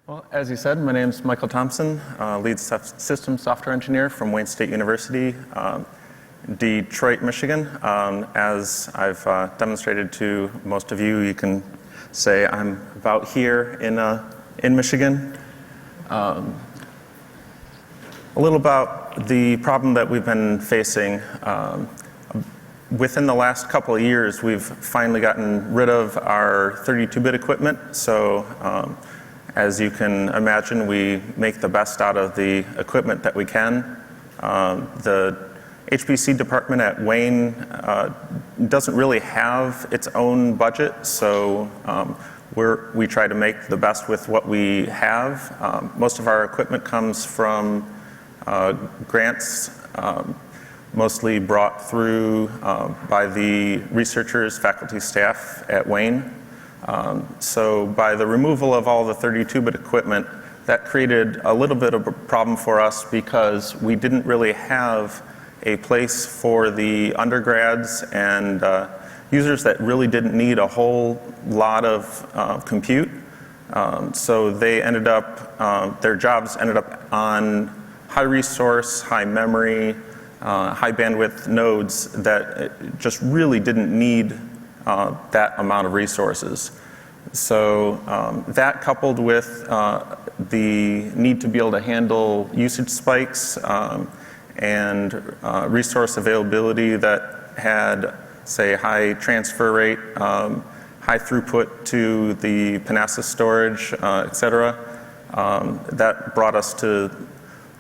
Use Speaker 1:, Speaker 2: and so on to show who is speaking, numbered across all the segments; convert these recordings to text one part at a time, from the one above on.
Speaker 1: Well, as you said, my name's Michael Thompson, lead systems software engineer from Wayne State University, Detroit, Michigan. As I've demonstrated to most of you, you can say I'm about here in Michigan. A little about the problem that we've been facing. Within the last couple of years, we've finally gotten rid of our 32-bit equipment. So as you can imagine, we make the best out of the equipment that we can. The HPC department at Wayne doesn't really have its own budget, so we try to make the best with what we have. Most of our equipment comes from grants, mostly brought through by the researchers, faculty, staff at Wayne. So by the removal of all the 32-bit equipment, that created a little bit of a problem for us because we didn't really have a place for the undergrads and users that really didn't need a whole lot of compute. So they ended up, their jobs ended up on high resource, high memory, high bandwidth nodes that just really didn't need that amount of resources. So that coupled with the need to be able to handle usage spikes and resource availability that had, say, high transfer rate, high throughput to the Panassa storage, et cetera, that brought us to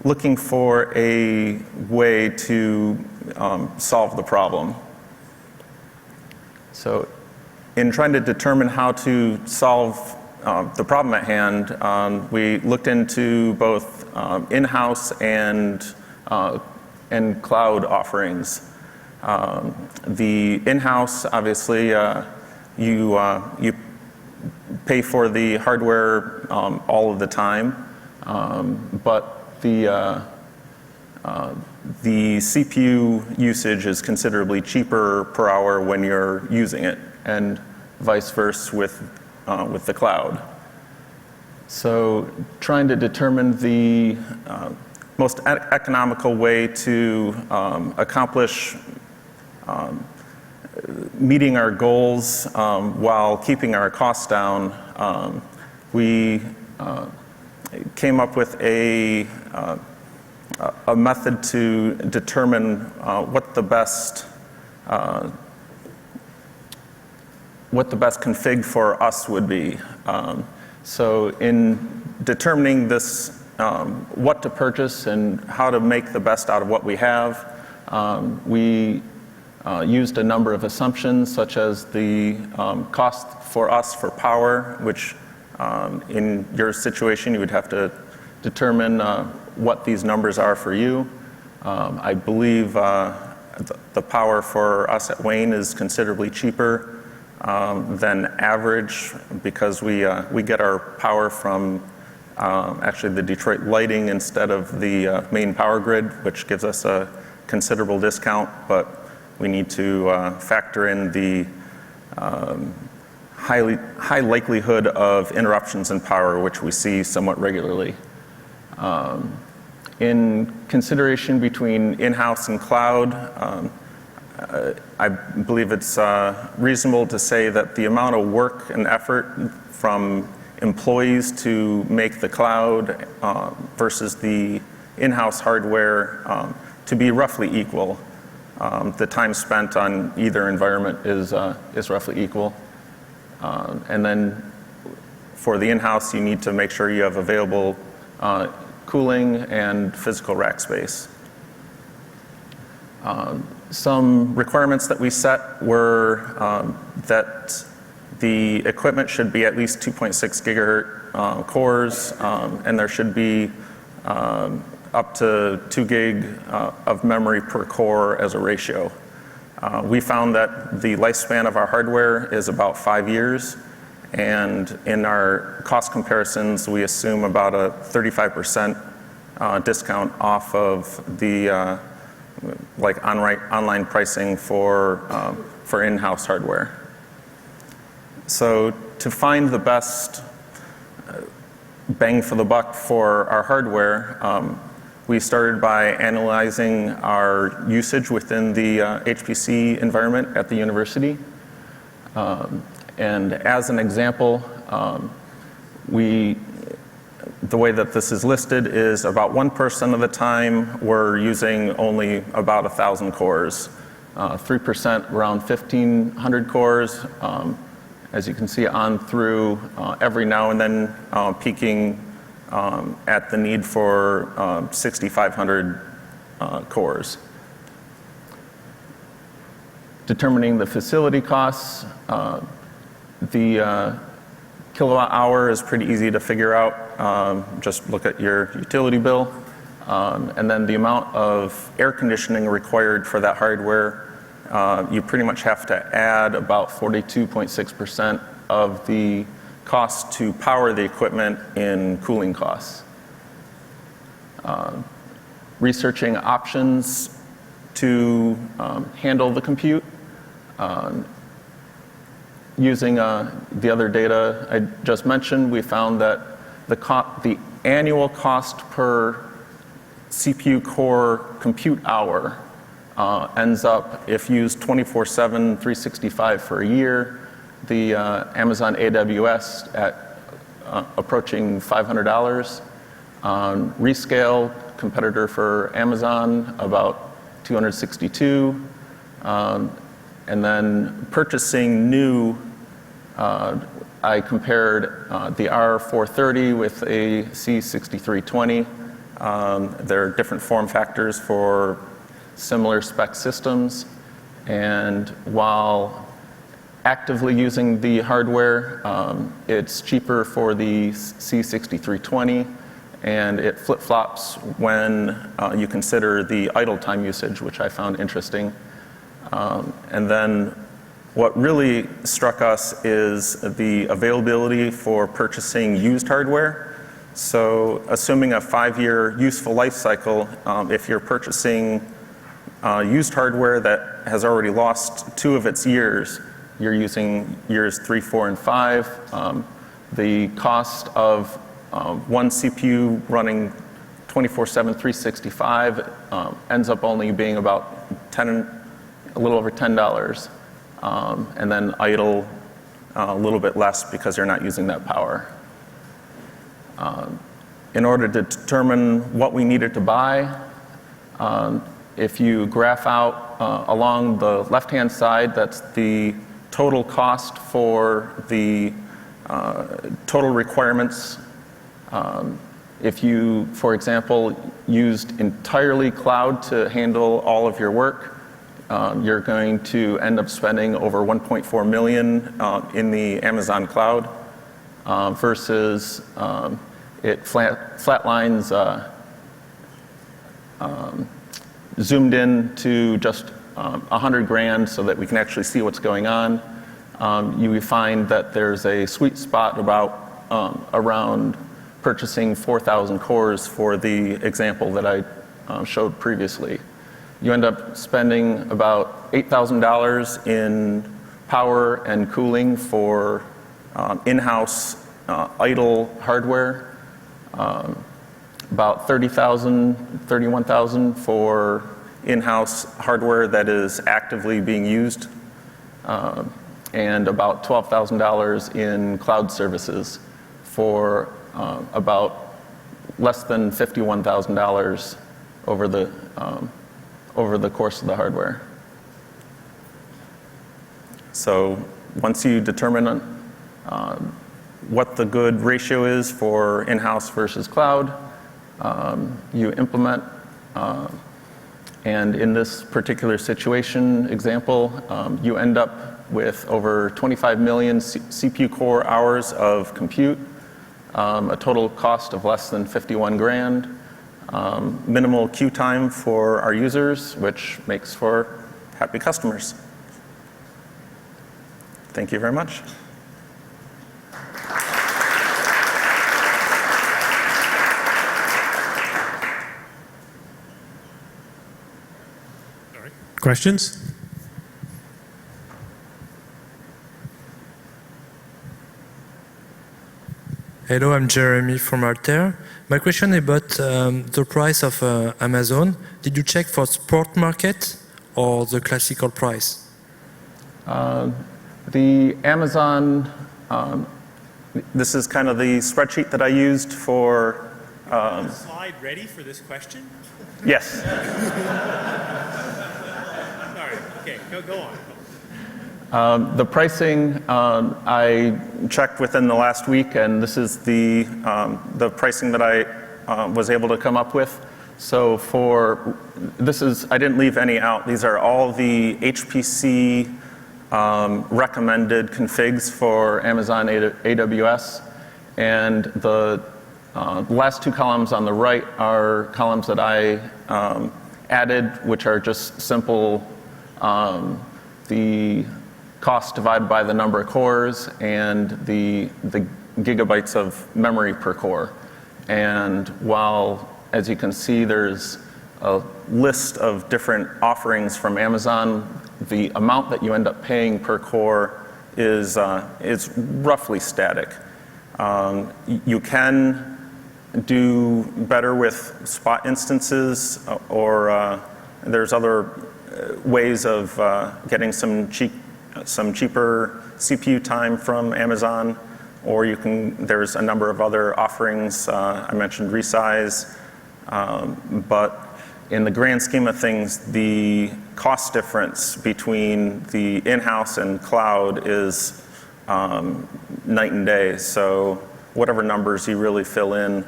Speaker 1: looking for a way to solve the problem. So in trying to determine how to solve the problem at hand, we looked into both in-house and cloud offerings. The in-house, obviously, you pay for the hardware all of the time, but the CPU usage is considerably cheaper per hour when you're using it, and vice versa with the cloud. So trying to determine the most economical way to accomplish meeting our goals while keeping our costs down, we came up with a method to determine what the best config for us would be. So in determining this, what to purchase and how to make the best out of what we have, we used a number of assumptions, such as the cost for us for power, which in your situation you would have to determine what these numbers are for you. I believe the power for us at Wayne is considerably cheaper than average because we get our power from actually the Detroit lighting instead of the main power grid, which gives us a considerable discount, but we need to factor in the high likelihood of interruptions in power, which we see somewhat regularly. In consideration between in-house and cloud, I believe it's reasonable to say that the amount of work and effort from employees to make the cloud versus the in-house hardware to be roughly equal. The time spent on either environment is roughly equal. And then for the in-house, you need to make sure you have available cooling and physical rack space. Some requirements that we set were that the equipment should be at least 2.6 gigahertz cores, and there should be up to 2 gig of memory per core as a ratio. We found that the lifespan of our hardware is about 5 years, and in our cost comparisons, we assume about a 35% discount off of the like online pricing for in-house hardware. So to find the best bang for the buck for our hardware, we started by analyzing our usage within the HPC environment at the university. And as an example, the way that this is listed is about 1% of the time we're using only about 1,000 cores. 3% around 1,500 cores, as you can see on through every now and then peaking at the need for 6,500 cores. Determining the facility costs, the kilowatt hour is pretty easy to figure out. Just look at your utility bill. And then the amount of air conditioning required for that hardware, you pretty much have to add about 42.6% of the cost to power the equipment in cooling costs. Researching options to handle the compute. Using the other data I just mentioned, we found that the annual cost per CPU core compute hour ends up, if used 24/7, 365 for a year, the Amazon AWS at approaching $500. Rescale, competitor for Amazon, about $262. And then purchasing new, I compared the R430 with a C6320. There are different form factors for similar spec systems. And while actively using the hardware, it's cheaper for the C6320, and it flip-flops when you consider the idle time usage, which I found interesting. And then what really struck us is the availability for purchasing used hardware. So assuming a 5-year useful life cycle, if you're purchasing used hardware that has already lost 2 of its years, you're using years 3, 4, and 5. The cost of one CPU running 24/7, 365 ends up only being about a little over $10, and then idle a little bit less because you're not using that power. In order to determine what we needed to buy, if you graph out along the left-hand side, that's the total cost for the total requirements. If you, for example, used entirely cloud to handle all of your work, you're going to end up spending over $1.4 million in the Amazon cloud, versus it flatlines zoomed in to just $100,000 so that we can actually see what's going on. You find that there's a sweet spot around purchasing 4,000 cores for the example that I showed previously. You end up spending about $8,000 in power and cooling for in-house idle hardware, about $30,000, $31,000 for in-house hardware that is actively being used, and about $12,000 in cloud services for about less than $51,000 over the course of the hardware. So once you determine what the good ratio is for in-house versus cloud, you implement, and in this particular situation example, you end up with over 25 million CPU core hours of compute, a total cost of less than $51,000, minimal queue time for our users, which makes for happy customers. Thank you very much.
Speaker 2: All right. Questions? Hello, I'm Jeremy from Altair. My question is about the price of Amazon. Did you check for spot market or the classical price?
Speaker 1: The Amazon, this is kind of the spreadsheet that I used for...
Speaker 3: Is the slide ready for this question?
Speaker 1: Yes.
Speaker 3: Sorry, okay, go on.
Speaker 1: The pricing, I checked within the last week, and this is the pricing that I was able to come up with. So I didn't leave any out. These are all the HPC recommended configs for Amazon AWS. And the last two columns on the right are columns that I added, which are just simple, the cost divided by the number of cores and the gigabytes of memory per core. And while, as you can see, there's a list of different offerings from Amazon, the amount that you end up paying per core is roughly static. You can do better with spot instances, or there's other ways of getting some cheaper CPU time from Amazon, or there's a number of other offerings. I mentioned resize, but in the grand scheme of things, the cost difference between the in-house and cloud is night and day. So whatever numbers you really fill in,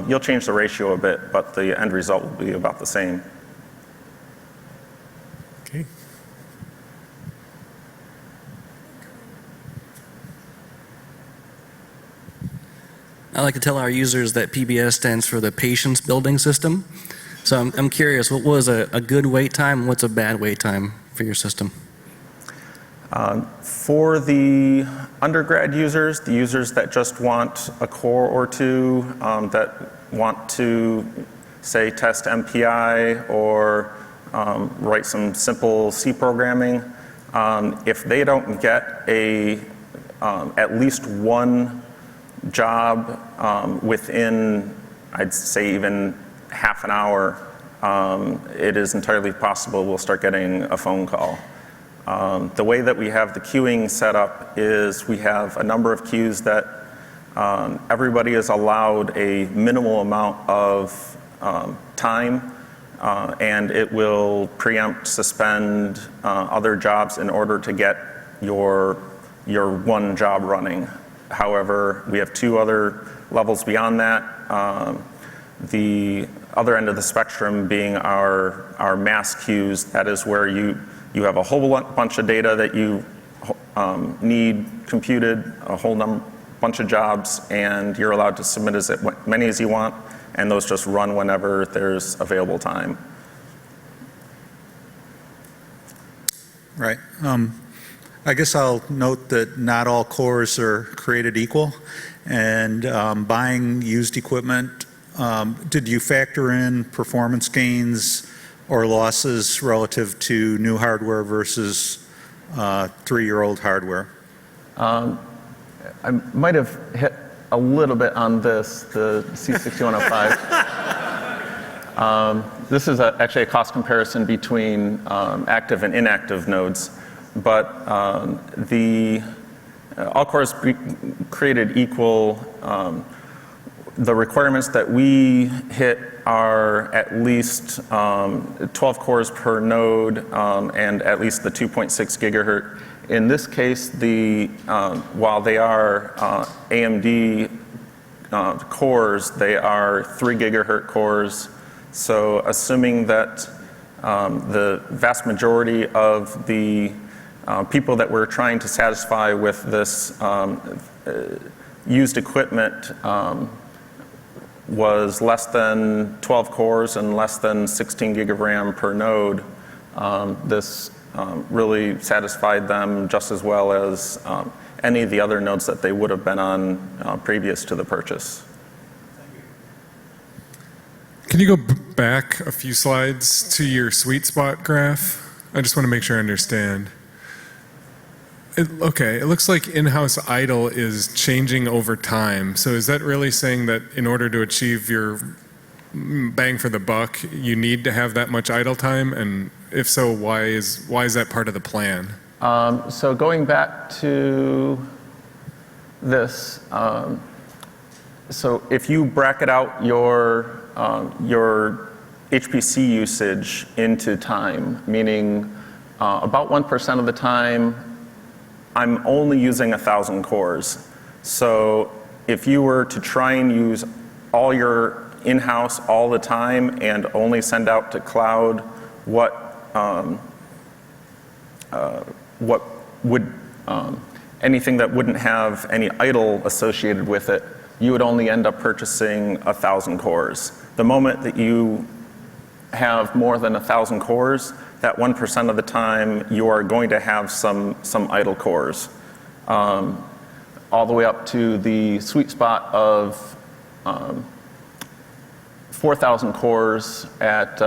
Speaker 1: you'll change the ratio a bit, but the end result will be about the same.
Speaker 4: Okay.
Speaker 5: I like to tell our users that PBS stands for the Patience Building System. So I'm curious, what was a good wait time? What's a bad wait time for your system?
Speaker 1: For the undergrad users, the users that just want a core or two, that want to, say, test MPI or write some simple C programming, if they don't get at least one job within, I'd say, even half an hour, it is entirely possible we'll start getting a phone call. The way that we have the queuing set up is we have a number of queues that everybody is allowed a minimal amount of time, and it will preempt, suspend other jobs in order to get your one job running. However, we have two other levels beyond that. The other end of the spectrum being our mass queues. That is where you have a whole bunch of data that you need computed, a whole bunch of jobs, and you're allowed to submit as many as you want, and those just run whenever there's available time.
Speaker 6: Right. I guess I'll note that not all cores are created equal, and buying used equipment, did you factor in performance gains or losses relative to new hardware versus 3-year-old hardware?
Speaker 1: I might have hit a little bit on this, the C6105. This is actually a cost comparison between active and inactive nodes. But all cores created equal. The requirements that we hit are at least 12 cores per node and at least the 2.6 gigahertz. In this case, while they are AMD cores, they are 3 gigahertz cores. So assuming that the vast majority of the people that we're trying to satisfy with this used equipment was less than 12 cores and less than 16 gig of RAM per node, this really satisfied them just as well as any of the other nodes that they would have been on previous to the purchase.
Speaker 4: Can you go back a few slides to your sweet spot graph? I just want to make sure I understand. Okay, it looks like in-house idle is changing over time. So is that really saying that in order to achieve your bang for the buck, you need to have that much idle time? And if so, why is that part of the plan?
Speaker 1: So going back to this, so if you bracket out your HPC usage into time, meaning about 1% of the time, I'm only using 1,000 cores. So if you were to try and use all your in-house all the time and only send out to cloud what would anything that wouldn't have any idle associated with it, you would only end up purchasing 1,000 cores. The moment that you have more than 1,000 cores, that 1% of the time you are going to have some idle cores, all the way up to the sweet spot of 4,000 cores at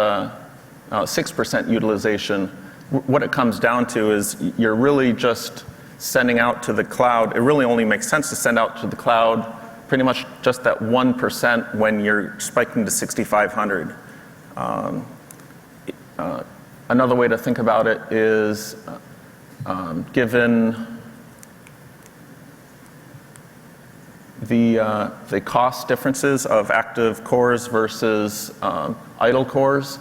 Speaker 1: 6% utilization. What it comes down to is you're really just sending out to the cloud. It really only makes sense to send out to the cloud pretty much just that 1% when you're spiking to 6,500. Another way to think about it is given the cost differences of active cores versus idle cores,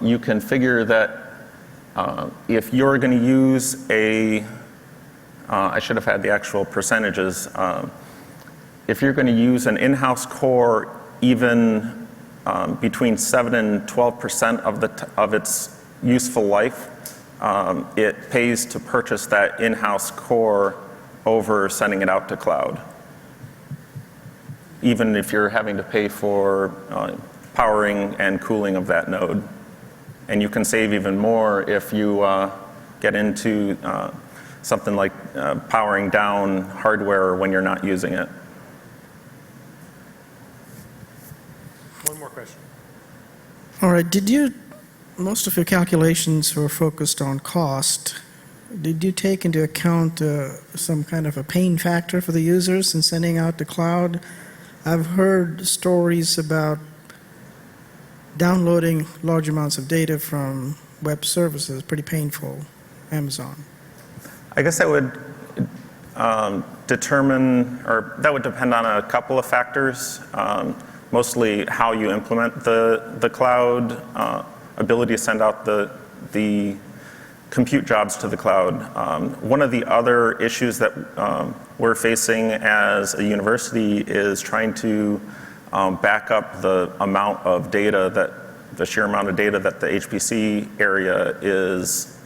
Speaker 1: you can figure that if you're going to use I should have had the actual percentages. If you're going to use an in-house core, even between 7 and 12% of its useful life, it pays to purchase that in-house core over sending it out to cloud, even if you're having to pay for powering and cooling of that node. And you can save even more if you get into something like powering down hardware when you're not using it.
Speaker 3: One more question.
Speaker 7: All right, most of your calculations were focused on cost. Did you take into account some kind of a pain factor for the users in sending out to cloud? I've heard stories about downloading large amounts of data from web services, pretty painful, Amazon.
Speaker 1: I guess that would that would depend on a couple of factors. Mostly how you implement the cloud, ability to send out the compute jobs to the cloud. One of the other issues that we're facing as a university is trying to back up the amount of data the sheer amount of data that the HPC area is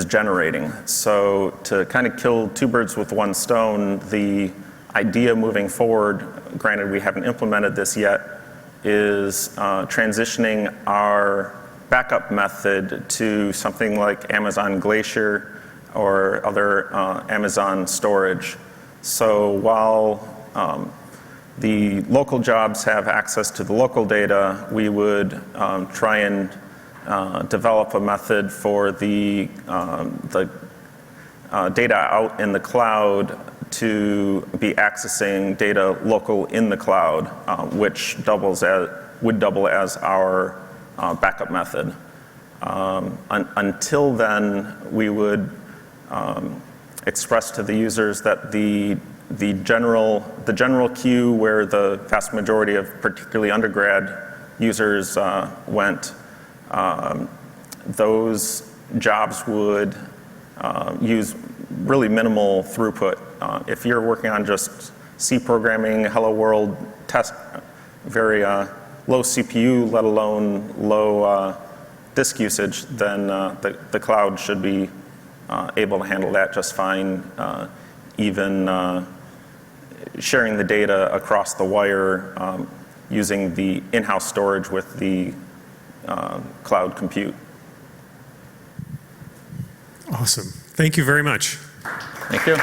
Speaker 1: generating. So to kind of kill two birds with one stone, the idea moving forward, granted we haven't implemented this yet, is transitioning our backup method to something like Amazon Glacier or other Amazon storage. So while the local jobs have access to the local data, we would try and develop a method for the data out in the cloud to be accessing data local in the cloud, which would double as our backup method. Until then, we would express to the users that the general queue where the vast majority of particularly undergrad users went, those jobs would use really minimal throughput. If you're working on just C programming, hello world test, very low CPU, let alone low disk usage, then the cloud should be able to handle that just fine. Even sharing the data across the wire using the in-house storage with the cloud compute.
Speaker 3: Awesome. Thank you very much.
Speaker 1: Thank you.